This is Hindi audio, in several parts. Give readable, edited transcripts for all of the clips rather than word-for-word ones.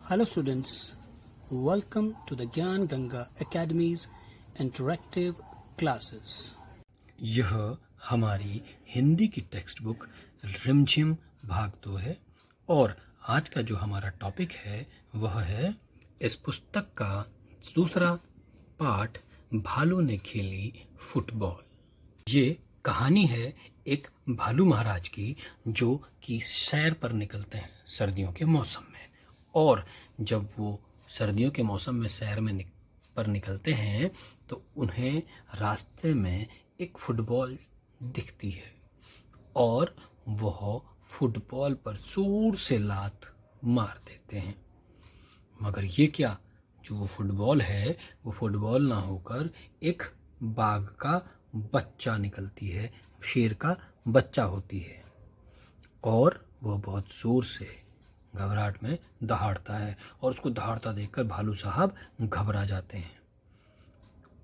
Hello students, welcome to the Gyan Ganga Academy's interactive classes. यह हमारी हिंदी की टेक्स्ट बुक रिमझिम भाग 2 है और आज का जो हमारा टॉपिक है वह है इस पुस्तक का दूसरा पाठ भालू ने खेली फुटबॉल। ये कहानी है एक भालू महाराज की जो कि सैर पर निकलते हैं सर्दियों के मौसम में, और जब वो सर्दियों के मौसम में सैर में पर निकलते हैं तो उन्हें रास्ते में एक फुटबॉल दिखती है और वह फुटबॉल पर जोर से लात मार देते हैं। मगर ये क्या, जो वो फुटबॉल है वो फुटबॉल ना होकर एक बाघ का बच्चा निकलती है, शेर का बच्चा होती है, और वह बहुत जोर से घबराहट में दहाड़ता है और उसको दहाड़ता देखकर भालू साहब घबरा जाते हैं।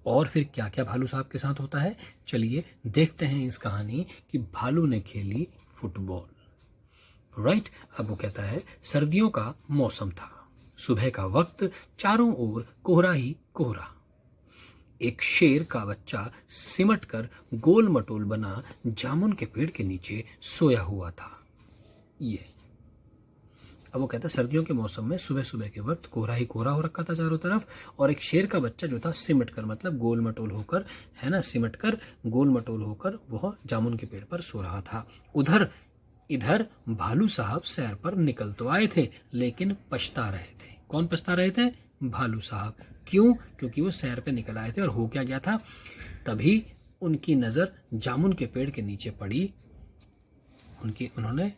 और फिर क्या क्या भालू साहब के साथ होता है, चलिए देखते हैं इस कहानी कि भालू ने खेली फुटबॉल। राइट, अब वो कहता है सर्दियों का मौसम था, सुबह का वक्त, चारों ओर कोहरा ही कोहरा। एक शेर का बच्चा सिमट कर गोल मटोल बना जामुन के पेड़ के नीचे सोया हुआ था। ये अब वो कहता है सर्दियों के मौसम में सुबह सुबह के वक्त कोहरा ही कोहरा हो रखा था चारों तरफ, और एक शेर का बच्चा जो था सिमट कर, मतलब गोल मटोल होकर, है ना, सिमट कर गोल मटोल होकर वह जामुन के पेड़ पर सो रहा था। इधर भालू साहब सैर पर निकल तो आए थे लेकिन पछता रहे थे। कौन पछता रहे थे? भालू साहब। क्यों? क्योंकि वो सैर पे निकल आए थे और हो क्या गया था, तभी उनकी नजर जामुन के पेड़ के नीचे पड़ी। उन्होंने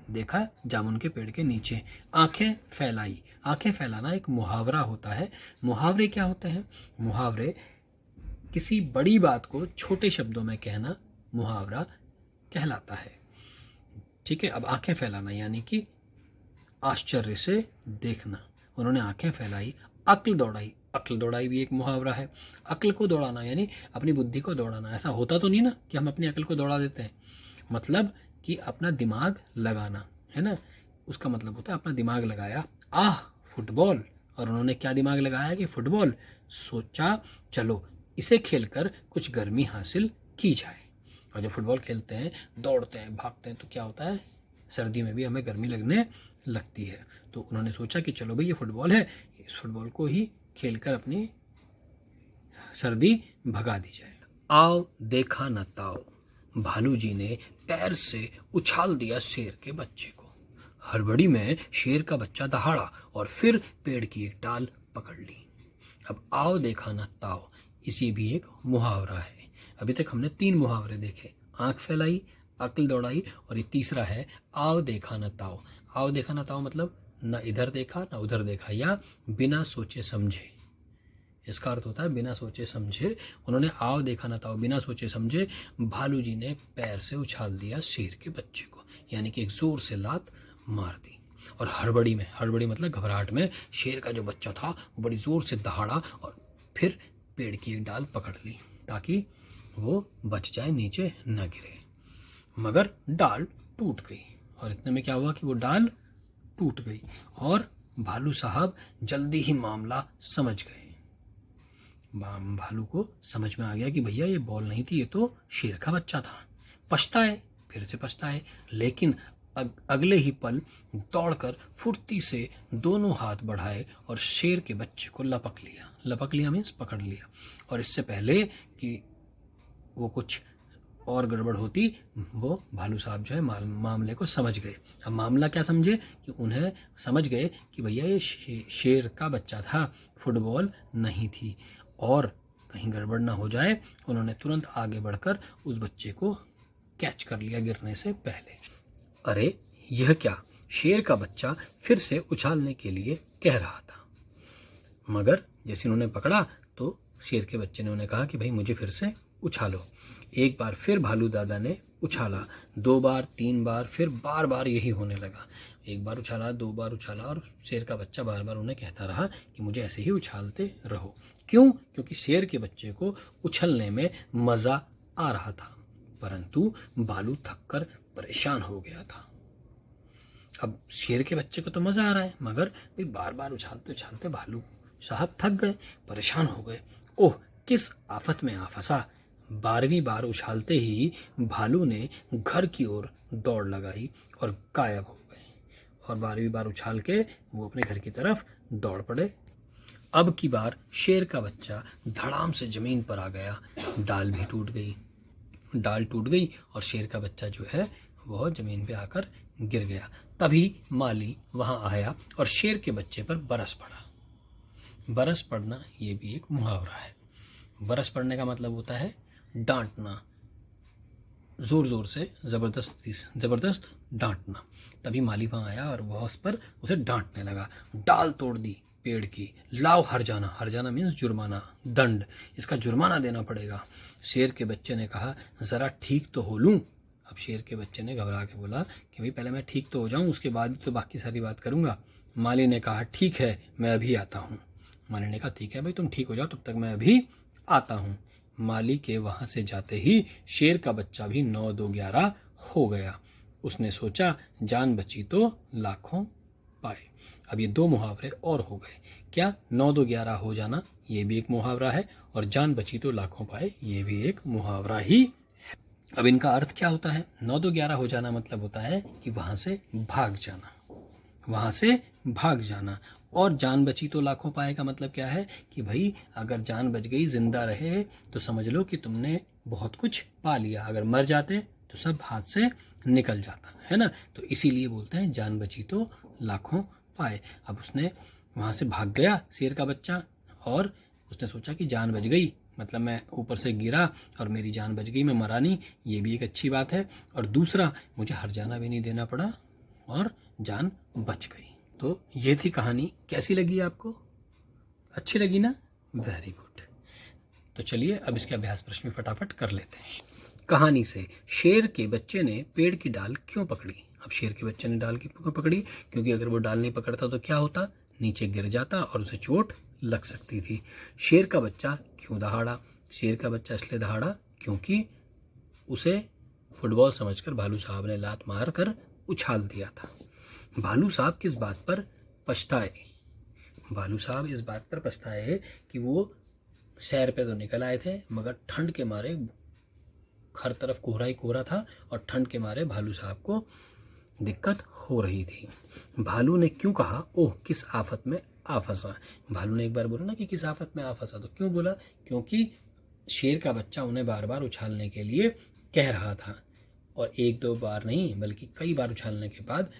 देखा जामुन के पेड़ के नीचे आंखें फैलाई। आंखें फैलाना एक मुहावरा होता है। मुहावरे क्या होते हैं? मुहावरे किसी बड़ी बात को छोटे शब्दों में कहना मुहावरा कहलाता है। ठीक है, अब आंखें फैलाना यानी कि आश्चर्य से देखना। उन्होंने आंखें फैलाई, अक्ल दौड़ाई। अक्ल दौड़ाई भी एक मुहावरा है। अक्ल को दौड़ाना यानी अपनी बुद्धि को दौड़ाना। ऐसा होता तो नहीं ना कि हम अपनी अक्ल को दौड़ा देते हैं, मतलब कि अपना दिमाग लगाना, है ना, उसका मतलब होता है अपना दिमाग लगाया। फुटबॉल, और उन्होंने क्या दिमाग लगाया कि फुटबॉल। सोचा चलो इसे खेलकर कुछ गर्मी हासिल की जाए। और जब फुटबॉल खेलते हैं, दौड़ते हैं, भागते हैं, तो क्या होता है, सर्दी में भी हमें गर्मी लगने लगती है। तो उन्होंने सोचा कि चलो भाई ये फुटबॉल है, इस फुटबॉल को ही खेलकर अपनी सर्दी भगा दी जाए। आओ देखा न ताओ, भालू जी ने पैर से उछाल दिया शेर के बच्चे को। हड़बड़ी में शेर का बच्चा दहाड़ा और फिर पेड़ की एक डाल पकड़ ली। अब आओ देखा न ताओ, इसी भी एक मुहावरा है। अभी तक हमने 3 मुहावरे देखे, आंख फैलाई, अक्ल दौड़ाई, और ये तीसरा है आओ देखा न ताओ। आओ देखा न ताओ मतलब न इधर देखा न उधर देखा, या बिना सोचे समझे। इसका अर्थ होता है बिना सोचे समझे। उन्होंने आओ देखा न ताओ, बिना सोचे समझे भालू जी ने पैर से उछाल दिया शेर के बच्चे को, यानी कि एक जोर से लात मार दी। और हड़बड़ी मतलब घबराहट में शेर का जो बच्चा था वो बड़ी जोर से दहाड़ा और फिर पेड़ की एक डाल पकड़ ली ताकि वो बच जाए, नीचे न गिरे। मगर डाल टूट गई, और इतने में क्या हुआ कि वो डाल टूट गई और भालू साहब जल्दी ही मामला समझ गए। भालू को समझ में आ गया कि भैया ये बॉल नहीं थी, ये तो शेर का बच्चा था। पछताए, फिर से पछताए, लेकिन अगले ही पल दौड़कर फुर्ती से दोनों हाथ बढ़ाए और शेर के बच्चे को लपक लिया मीन्स पकड़ लिया। और इससे पहले कि वो कुछ और गड़बड़ होती, वो भालू साहब जो है मामले को समझ गए। अब मामला क्या समझे कि उन्हें समझ गए कि भैया ये शेर का बच्चा था, फुटबॉल नहीं थी, और कहीं गड़बड़ ना हो जाए, उन्होंने तुरंत आगे बढ़कर उस बच्चे को कैच कर लिया गिरने से पहले। अरे यह क्या, शेर का बच्चा फिर से उछालने के लिए कह रहा था, मगर जैसे उन्होंने पकड़ा तो शेर के बच्चे ने उन्हें कहा कि भाई मुझे फिर से उछालो। एक बार फिर भालू दादा ने उछाला, 2 बार 3 बार, फिर बार बार यही होने लगा। एक बार उछाला, 2 बार उछाला, और शेर का बच्चा बार बार उन्हें कहता रहा कि मुझे ऐसे ही उछालते रहो। क्यों? क्योंकि शेर के बच्चे को उछलने में मजा आ रहा था, परंतु भालू थक कर परेशान हो गया था। अब शेर के बच्चे को तो मज़ा आ रहा है, मगर भाई बार बार उछालते उछालते भालू साहब थक गए, परेशान हो गए। ओह, किस आफत में आ फंसा। 12वीं बार उछालते ही भालू ने घर की ओर दौड़ लगाई और गायब हो गए। और 12वीं बार उछाल के वो अपने घर की तरफ दौड़ पड़े। अब की बार शेर का बच्चा धड़ाम से जमीन पर आ गया, डाल भी टूट गई। डाल टूट गई और शेर का बच्चा जो है वह जमीन पे आकर गिर गया। तभी माली वहां आया और शेर के बच्चे पर बरस पड़ा। बरस पड़ना ये भी एक मुहावरा है। बरस पड़ने का मतलब होता है डांटना, जोर जोर से जबरदस्त डांटना। तभी माली वहां आया और वह उस पर उसे डांटने लगा। डाल तोड़ दी पेड़ की, लाओ हरजाना। हरजाना मीन्स जुर्माना, दंड, इसका जुर्माना देना पड़ेगा। शेर के बच्चे ने कहा, जरा ठीक तो हो लूं। अब शेर के बच्चे ने घबरा के बोला कि भाई पहले मैं ठीक तो हो जाऊं, उसके बाद तो बाकी सारी बात करूंगा। माली ने कहा, ठीक है, मैं अभी आता हूँ। माली ने कहा, ठीक है भाई, तुम ठीक हो जाओ, तब तक मैं अभी आता हूँ। माली के वहां से जाते ही शेर का बच्चा भी 9 2 11 हो गया। उसने सोचा, जान बची तो लाखों पाए। अब ये 2 मुहावरे और हो गए। क्या 9 2 11 हो जाना ये भी एक मुहावरा है, और जान बची तो लाखों पाए ये भी एक मुहावरा ही है। अब इनका अर्थ क्या होता है? 9 2 11 हो जाना मतलब होता है कि वहां से भाग जाना, वहां से भाग जाना। और जान बची तो लाखों पाए का मतलब क्या है कि भाई अगर जान बच गई, जिंदा रहे, तो समझ लो कि तुमने बहुत कुछ पा लिया। अगर मर जाते तो सब हाथ से निकल जाता, है ना। तो इसीलिए बोलते हैं जान बची तो लाखों पाए। अब उसने वहां से भाग गया शेर का बच्चा, और उसने सोचा कि जान बच गई, मतलब मैं ऊपर से गिरा और मेरी जान बच गई, मैं मरा नहीं, ये भी एक अच्छी बात है। और दूसरा, मुझे हरजाना भी नहीं देना पड़ा और जान बच गई। तो ये थी कहानी। कैसी लगी आपको? अच्छी लगी ना? Very good. तो चलिए अब इसके अभ्यास प्रश्न फटाफट कर लेते हैं। कहानी से, शेर के बच्चे ने पेड़ की डाल क्यों पकड़ी? अब शेर के बच्चे ने डाल क्यों पकड़ी? क्योंकि अगर वो डाल नहीं पकड़ता तो क्या होता? नीचे गिर जाता और उसे चोट लग सकती थी। शेर का बच्चा क्यों दहाड़ा? शेर का बच्चा इसलिए दहाड़ा क्योंकि उसे फुटबॉल समझकर भालू साहब ने लात मार कर उछाल दिया था। भालू साहब किस बात पर पछताए? भालू साहब इस बात पर पछताए कि वो सैर पे तो निकल आए थे, मगर ठंड के मारे हर तरफ कोहरा ही कोहरा था और ठंड के मारे भालू साहब को दिक्कत हो रही थी। भालू ने क्यों कहा, ओह किस आफत में आ फंसा? भालू ने एक बार बोला ना कि किस आफत में आ फंसा, तो क्यों बोला? क्योंकि शेर का बच्चा उन्हें बार बार उछालने के लिए कह रहा था, और 1 2 बार नहीं बल्कि कई बार उछालने के बाद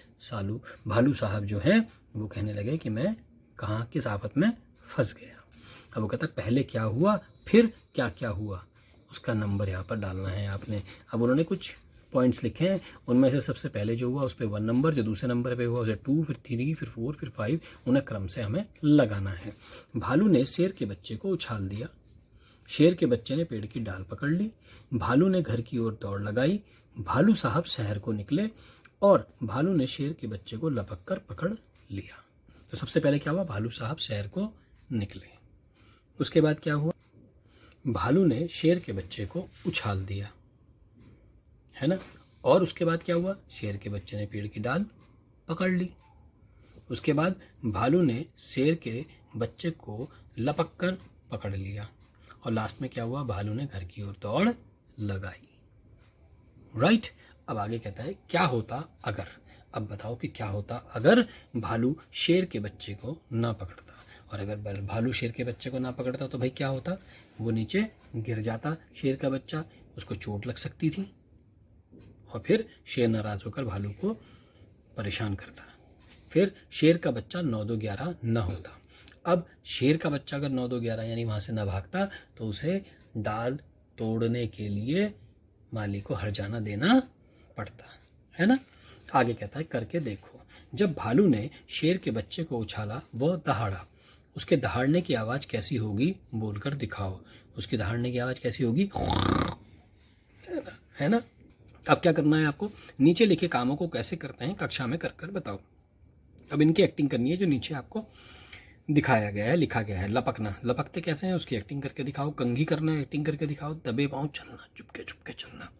भालू साहब जो हैं वो कहने लगे कि मैं कहाँ किस आफत में फंस गया। अब वो कहता पहले क्या हुआ, फिर क्या क्या हुआ, उसका नंबर यहाँ पर डालना है आपने। अब उन्होंने कुछ पॉइंट्स लिखे हैं, उनमें से सबसे पहले जो हुआ उस पर 1 नंबर, जो दूसरे नंबर पे हुआ उसे 2, फिर 3, फिर 4, फिर 5, उन्हें क्रम से हमें लगाना है। भालू ने शेर के बच्चे को उछाल दिया, शेर के बच्चे ने पेड़ की डाल पकड़ ली, भालू ने घर की ओर दौड़ लगाई, भालू साहब शहर को निकले, और भालू ने शेर के बच्चे को लपक कर पकड़ लिया। तो सबसे पहले क्या हुआ? भालू साहब शहर को निकले। उसके बाद क्या हुआ? भालू ने शेर के बच्चे को उछाल दिया, है ना। और उसके बाद क्या हुआ? शेर के बच्चे ने पेड़ की डाल पकड़ ली। उसके बाद भालू ने शेर के बच्चे को लपक कर पकड़ लिया, और लास्ट में क्या हुआ? भालू ने घर की ओर दौड़ लगाई। राइट। अब आगे कहता है क्या होता अगर। अब बताओ कि क्या होता अगर भालू शेर के बच्चे को ना पकड़ता, और अगर भालू शेर के बच्चे को ना पकड़ता तो भाई क्या होता? वो नीचे गिर जाता शेर का बच्चा, उसको चोट लग सकती थी, और फिर शेर नाराज होकर भालू को परेशान करता, फिर शेर का बच्चा 9 2 11 न होता। अब शेर का बच्चा अगर 9 2 11 यानी वहां से ना भागता तो उसे डाल तोड़ने के लिए माली को हरजाना देना पड़ता, है ना। आगे कहता है करके देखो। जब भालू ने शेर के बच्चे को उछाला वह दहाड़ा, उसके दहाड़ने की आवाज कैसी होगी बोलकर दिखाओ। उसकी दहाड़ने की आवाज कैसी होगी? है ना। अब क्या करना है आपको? नीचे लिखे कामों को कैसे करते हैं कक्षा में कर कर बताओ। अब इनकी एक्टिंग करनी है जो नीचे आपको दिखाया गया है, लिखा गया है। लपकना, लपकते कैसे हैं उसकी एक्टिंग करके दिखाओ। कंघी करना, एक्टिंग करके दिखाओ। दबे पांव चलना, चुपके चुपके चलना,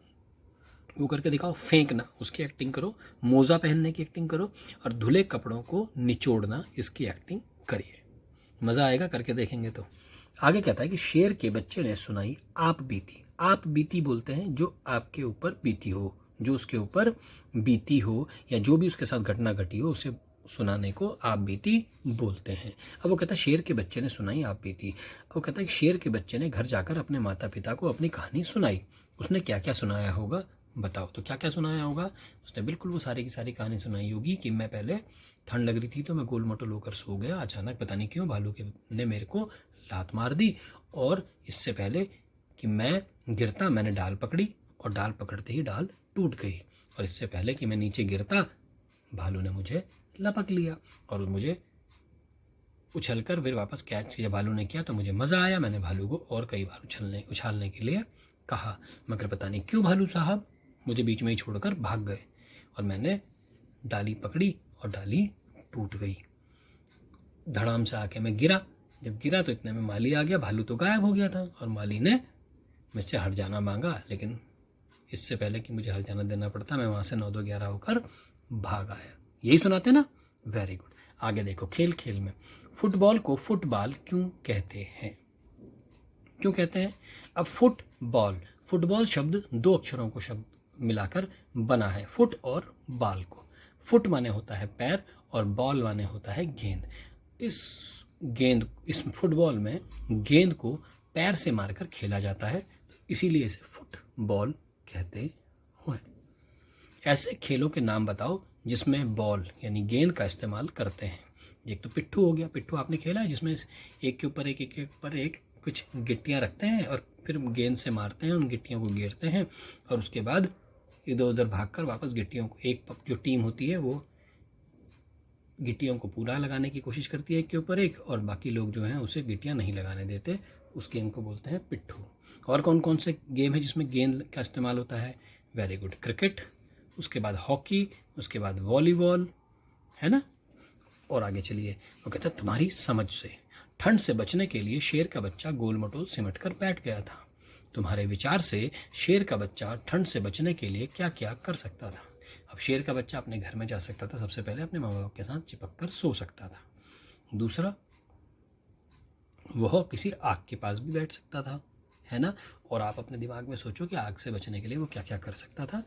वो करके दिखाओ। फेंकना, उसकी एक्टिंग करो। मोजा पहनने की एक्टिंग करो। और धुले कपड़ों को निचोड़ना, इसकी एक्टिंग करिए। मज़ा आएगा करके देखेंगे तो। आगे कहता है कि शेर के बच्चे ने सुनाई आप बीती। आप बीती बोलते हैं जो आपके ऊपर बीती हो, जो उसके ऊपर बीती हो, या जो भी उसके साथ घटना घटी हो उसे सुनाने को आप बीती बोलते हैं। अब वो कहता है शेर के बच्चे ने सुनाई आप बीती। वो कहता है कि शेर के बच्चे ने घर जाकर अपने माता पिता को अपनी कहानी सुनाई। उसने क्या क्या सुनाया होगा बताओ। तो क्या क्या सुनाया होगा? उसने बिल्कुल वो सारी की सारी कहानी सुनाई होगी कि मैं पहले ठंड लग रही थी तो मैं गोल मटोल होकर सो गया, अचानक पता नहीं क्यों भालू के ने मेरे को लात मार दी, और इससे पहले कि मैं गिरता मैंने डाल पकड़ी और डाल पकड़ते ही डाल टूट गई, और इससे पहले कि मैं नीचे गिरता भालू ने मुझे लपक लिया और मुझे उछलकर फिर वापस कैच किया भालू ने किया, तो मुझे मज़ा आया। मैंने भालू को और कई बार उछालने के लिए कहा, मगर पता नहीं क्यों भालू साहब मुझे बीच में ही छोड़कर भाग गए और मैंने डाली पकड़ी और डाली टूट गई। धड़ाम से आके मैं गिरा। जब गिरा तो इतने में माली आ गया, भालू तो गायब हो गया था और माली ने मुझसे हट जाना मांगा, लेकिन इससे पहले कि मुझे हट जाना देना पड़ता मैं वहाँ से 9-2-11 होकर भाग आया। यही सुनाते ना? Very good. आगे देखो, खेल खेल में फुटबॉल को फुटबॉल क्यों कहते हैं? क्यों कहते हैं? अब फुटबॉल शब्द 2 अक्षरों को शब्द मिलाकर बना है, फुट और बॉल को। फुट माने होता है पैर और बॉल माने होता है गेंद। इस फुटबॉल में गेंद को पैर से मारकर खेला जाता है, इसीलिए इसे फुटबॉल कहते हैं। ऐसे खेलों के नाम बताओ जिसमें बॉल यानी गेंद का इस्तेमाल करते हैं। एक तो पिट्ठू हो गया। पिट्ठू आपने खेला है, जिसमें एक के ऊपर एक कुछ गिट्टियां रखते हैं और फिर गेंद से मारते हैं, उन गिट्टियों को घेरते हैं और उसके बाद इधर उधर भागकर वापस गिट्टियों को, एक जो टीम होती है वो गिट्टियों को पूरा लगाने की कोशिश करती है एक के ऊपर एक, और बाकी लोग जो हैं उसे गिट्टियां नहीं लगाने देते। उस गेम को बोलते हैं पिट्ठू। और कौन कौन से गेम है जिसमें गेंद का इस्तेमाल होता है? वेरी गुड, क्रिकेट, उसके बाद हॉकी, उसके बाद वॉलीबॉल, है ना? और आगे चलिए, वो कहता है तुम्हारी समझ से ठंड से बचने के लिए शेर का बच्चा गोल मटोल सिमट कर बैठ गया था। तुम्हारे विचार से शेर का बच्चा ठंड से बचने के लिए क्या क्या कर सकता था? अब शेर का बच्चा अपने घर में जा सकता था, सबसे पहले अपने माँ बाप के साथ चिपक कर सो सकता था। दूसरा, वह किसी आग के पास भी बैठ सकता था, है ना? और आप अपने दिमाग में सोचो कि आग से बचने के लिए वो क्या क्या कर सकता था,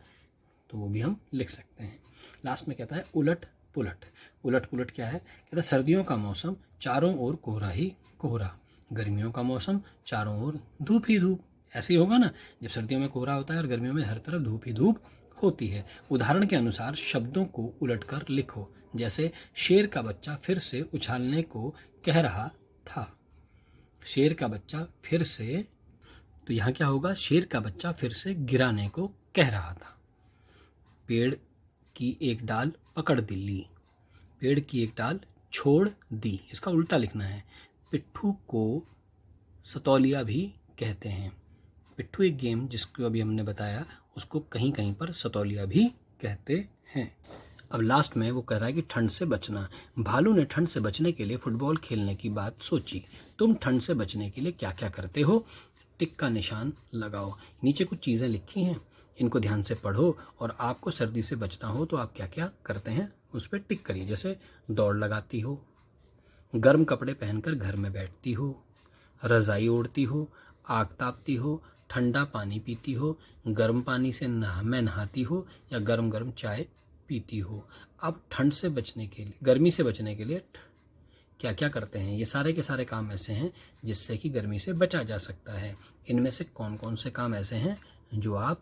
तो वो भी हम लिख सकते हैं। लास्ट में कहता है उलट पुलट। उलट पुलट क्या है? कहता है सर्दियों का मौसम चारों ओर कोहरा ही कोहरा, गर्मियों का मौसम चारों ओर धूप ही धूप। ऐसे ही होगा ना, जब सर्दियों में कोहरा होता है और गर्मियों में हर तरफ धूप ही धूप होती है। उदाहरण के अनुसार शब्दों को उलटकर लिखो, जैसे शेर का बच्चा फिर से उछालने को कह रहा था। शेर का बच्चा फिर से, तो यहाँ क्या होगा? शेर का बच्चा फिर से गिराने को कह रहा था। पेड़ की एक डाल पकड़ ली, पेड़ की एक डाल छोड़ दी, इसका उल्टा लिखना है। पिट्ठू को सतौलिया भी कहते हैं। पिट्ठू एक गेम जिसको अभी हमने बताया, उसको कहीं कहीं पर सतौलिया भी कहते हैं। अब लास्ट में वो कह रहा है कि ठंड से बचना। भालू ने ठंड से बचने के लिए फुटबॉल खेलने की बात सोची। तुम ठंड से बचने के लिए क्या क्या करते हो? टिक का निशान लगाओ। नीचे कुछ चीज़ें लिखी हैं, इनको ध्यान से पढ़ो, और आपको सर्दी से बचना हो तो आप क्या क्या करते हैं उस पर टिक करिए। जैसे दौड़ लगाती हो, गर्म कपड़े पहनकर घर में बैठती हो, रज़ाई ओढ़ती हो, आग तापती हो, ठंडा पानी पीती हो, गर्म पानी से नहाती हो, या गर्म गर्म चाय पीती हो। अब ठंड से बचने के लिए, गर्मी से बचने के लिए क्या क्या करते हैं? ये सारे के सारे काम ऐसे हैं जिससे कि गर्मी से बचा जा सकता है। इनमें से कौन कौन से काम ऐसे हैं जो आप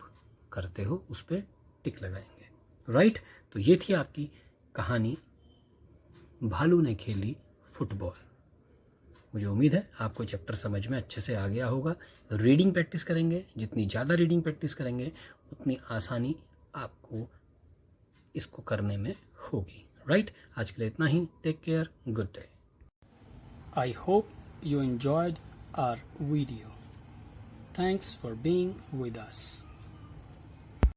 करते हो, उस पर टिक लगाएंगे। राइट? तो ये थी आपकी कहानी, भालू ने खेली फुटबॉल। मुझे उम्मीद है आपको चैप्टर समझ में अच्छे से आ गया होगा। रीडिंग प्रैक्टिस करेंगे, जितनी ज़्यादा रीडिंग प्रैक्टिस करेंगे उतनी आसानी आपको इसको करने में होगी। राइट? आज के लिए इतना ही। Take care, good day. I hope you enjoyed our video. Thanks for being with us.